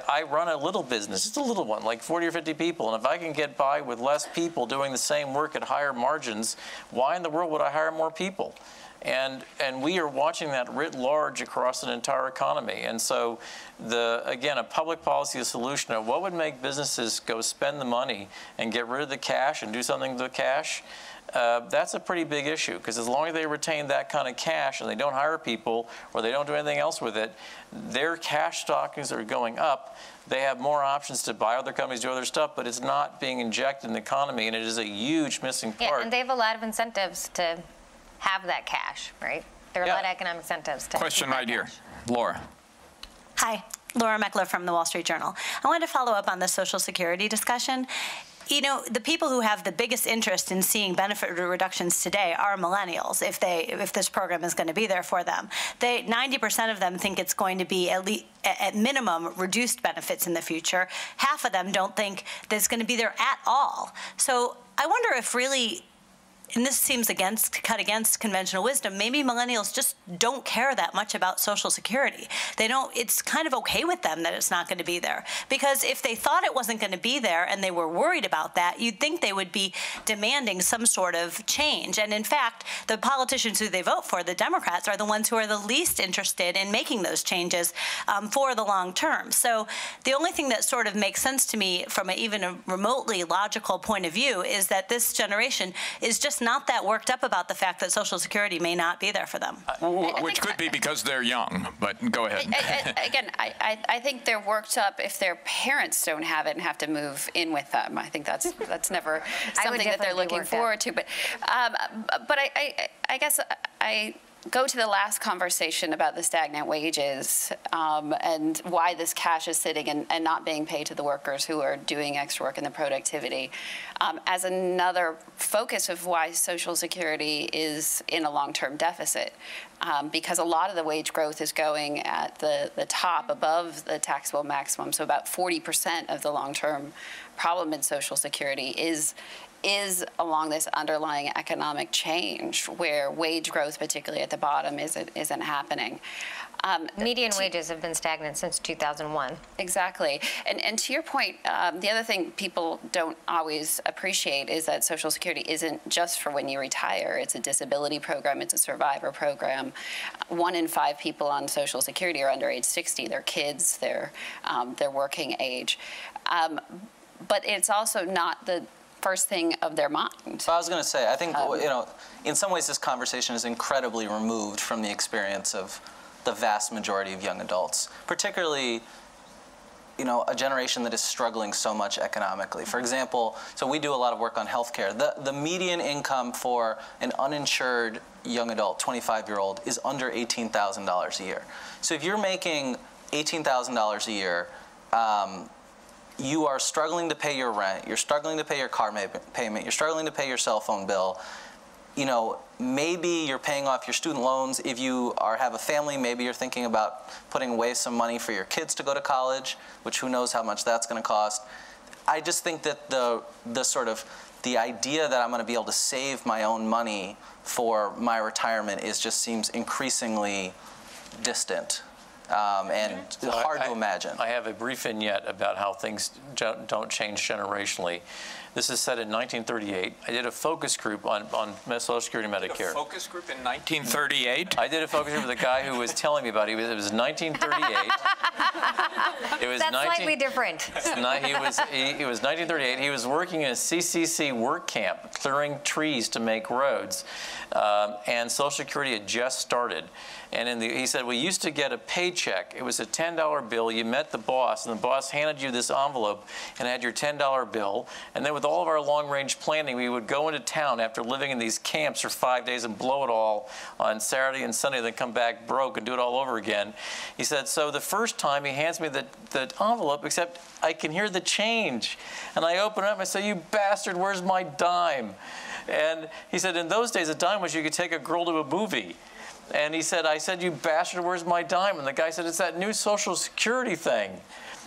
I run a little business, it's a little one, like 40 or 50 people, and if I can get by with less people doing the same work at higher margins, why in the world would I hire more people? And we are watching that writ large across an entire economy. And so, again, a public policy solution of what would make businesses go spend the money and get rid of the cash and do something with the cash, that's a pretty big issue, because as long as they retain that kind of cash and they don't hire people or they don't do anything else with it, their cash stockings are going up. They have more options to buy other companies, do other stuff, but it's not being injected in the economy, and it is a huge missing part. Yeah, and they have a lot of incentives to have that cash, right? There are a lot of economic incentives to Question right here. Laura. Hi, Laura Meckler from the Wall Street Journal. I wanted to follow up on the Social Security discussion. You know, the people who have the biggest interest in seeing benefit reductions today are millennials, if this program is going to be there for them. 90% of them think it's going to be at minimum reduced benefits in the future. Half of them don't think that it's going to be there at all. So I wonder if really, and this seems cut against conventional wisdom, maybe millennials just don't care that much about Social Security. It's kind of okay with them that it's not going to be there. Because if they thought it wasn't going to be there and they were worried about that, you'd think they would be demanding some sort of change. And in fact, the politicians who they vote for, the Democrats, are the ones who are the least interested in making those changes for the long term. So the only thing that sort of makes sense to me from even a remotely logical point of view is that this generation is just not that worked up about the fact that Social Security may not be there for them. Which could be because they're young, but go ahead. Again, I think they're worked up if their parents don't have it and have to move in with them. I think that's never something that they're looking forward to. But I guess I go to the last conversation about the stagnant wages and why this cash is sitting and not being paid to the workers who are doing extra work in the productivity as another focus of why Social Security is in a long-term deficit. Because a lot of the wage growth is going at the top above the taxable maximum. So about 40% of the long-term problem in Social Security is along this underlying economic change where wage growth, particularly at the bottom, isn't happening. Median wages have been stagnant since 2001. Exactly. And to your point, the other thing people don't always appreciate is that Social Security isn't just for when you retire. It's a disability program. It's a survivor program. 1 in 5 people on Social Security are under age 60. They're kids. They're working age. But it's also not the first thing of their mind. So I was going to say, I think, in some ways this conversation is incredibly removed from the experience of the vast majority of young adults, particularly, a generation that is struggling so much economically. For example, so we do a lot of work on healthcare. The median income for an uninsured young adult, 25-year-old, is under $18,000 a year. So if you're making $18,000 a year, you are struggling to pay your rent, you're struggling to pay your car payment, you're struggling to pay your cell phone bill. Maybe you're paying off your student loans. If you have a family, maybe you're thinking about putting away some money for your kids to go to college, which who knows how much that's going to cost. I just think that the idea that I'm going to be able to save my own money for my retirement just seems increasingly distant. And hard to imagine. I have a brief vignette about how things don't change generationally. This is set in 1938. I did a focus group on Social Security and Medicare. A focus group in 1938? I did a focus group with a guy who was telling me about it. It was 1938. It was That's slightly different. It was 1938. He was working in a CCC work camp, clearing trees to make roads. And Social Security had just started. And he said, we used to get a paycheck. It was a $10 bill. You met the boss, and the boss handed you this envelope and had your $10 bill. And then with all of our long-range planning, we would go into town after living in these camps for 5 days and blow it all on Saturday and Sunday, then come back broke and do it all over again. He said, so the first time he hands me the envelope, except I can hear the change. And I open it up and I say, you bastard, where's my dime? And he said, in those days, a dime was you could take a girl to a movie. And he said, I said, you bastard, where's my dime? And the guy said, it's that new Social Security thing.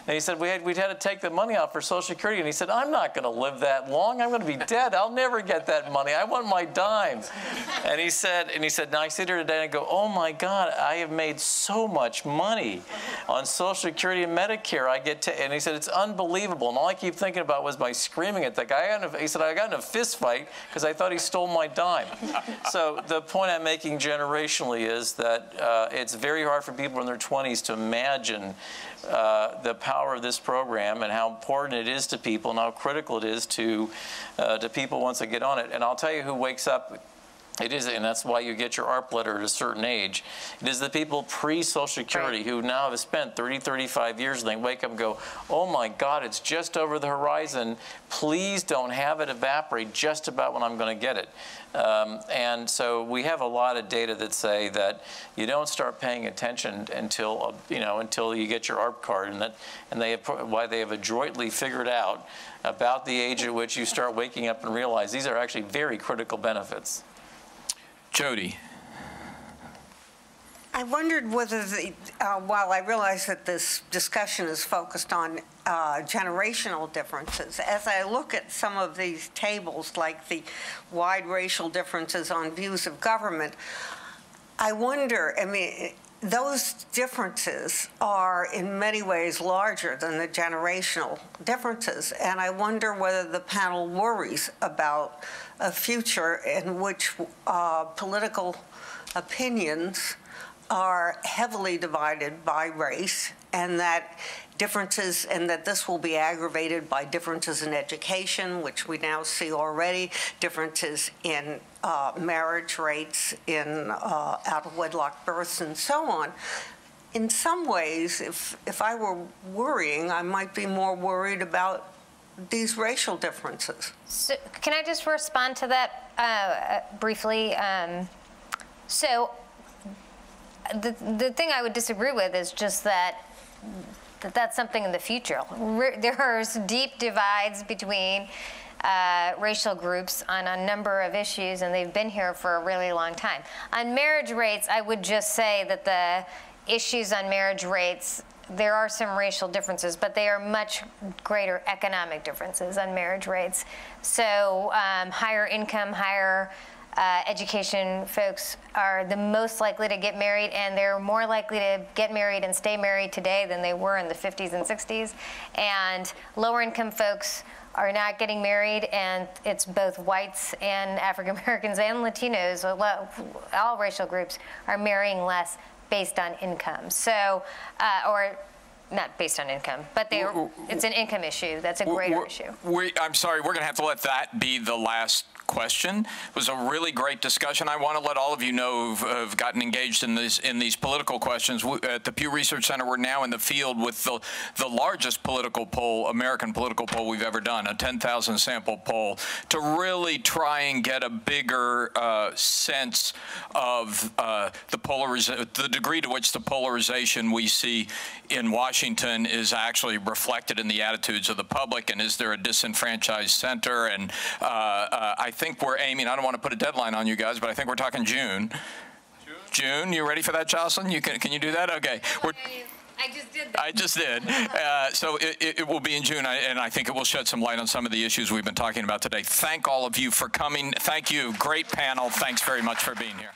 And he said, we'd had to take the money out for Social Security. And he said, I'm not going to live that long. I'm going to be dead. I'll never get that money. I want my dime. And he said, now I sit here today and go, oh my God, I have made so much money on Social Security and Medicare. And he said, it's unbelievable. And all I keep thinking about was my screaming at the guy. He said, I got in a fist fight because I thought he stole my dime. So the point I'm making generationally is that it's very hard for people in their 20s to imagine the power of this program and how important it is to people and how critical it is to people once they get on it. And I'll tell you who wakes up. It is, and that's why you get your AARP letter at a certain age. It is the people pre-Social Security who now have spent 30, 35 years, and they wake up and go, oh my God, it's just over the horizon. Please don't have it evaporate just about when I'm going to get it. And so we have a lot of data that say that you don't start paying attention until until you get your AARP card, and why they have adroitly figured out about the age at which you start waking up and realize these are actually very critical benefits. Jody. I wondered whether, while I realize that this discussion is focused on generational differences, as I look at some of these tables, like the wide racial differences on views of government, I wonder, I mean, those differences are in many ways larger than the generational differences, and I wonder whether the panel worries about a future in which political opinions are heavily divided by race, and that differences, and that this will be aggravated by differences in education, which we now see already, differences in marriage rates, in out-of-wedlock births, and so on. In some ways, if I were worrying, I might be more worried about these racial differences. So, can I just respond to that briefly? So the thing I would disagree with is just that's something in the future. There's deep divides between racial groups on a number of issues, and they've been here for a really long time. On marriage rates, I would just say that the issues on marriage rates, there are some racial differences, but they are much greater economic differences on marriage rates. So higher income, higher education folks are the most likely to get married, and they're more likely to get married and stay married today than they were in the 50s and 60s. And lower income folks are not getting married, and it's both whites and African Americans and Latinos, all racial groups are marrying less based on income. So, or not based on income, but it's an income issue. That's a greater issue. I'm sorry, we're going to have to let that be the last question. It was a really great discussion. I want to let all of you know who've gotten engaged in these political questions. At the Pew Research Center, we're now in the field with the largest political poll, American political poll we've ever done, a 10,000 sample poll, to really try and get a bigger sense of the degree to which the polarization we see in Washington is actually reflected in the attitudes of the public, and is there a disenfranchised center? And I think we're aiming, I don't want to put a deadline on you guys, but I think we're talking June. June, you ready for that, Jocelyn? Can you do that? Okay. I just did that. I just did. So it will be in June, and I think it will shed some light on some of the issues we've been talking about today. Thank all of you for coming. Thank you. Great panel. Thanks very much for being here.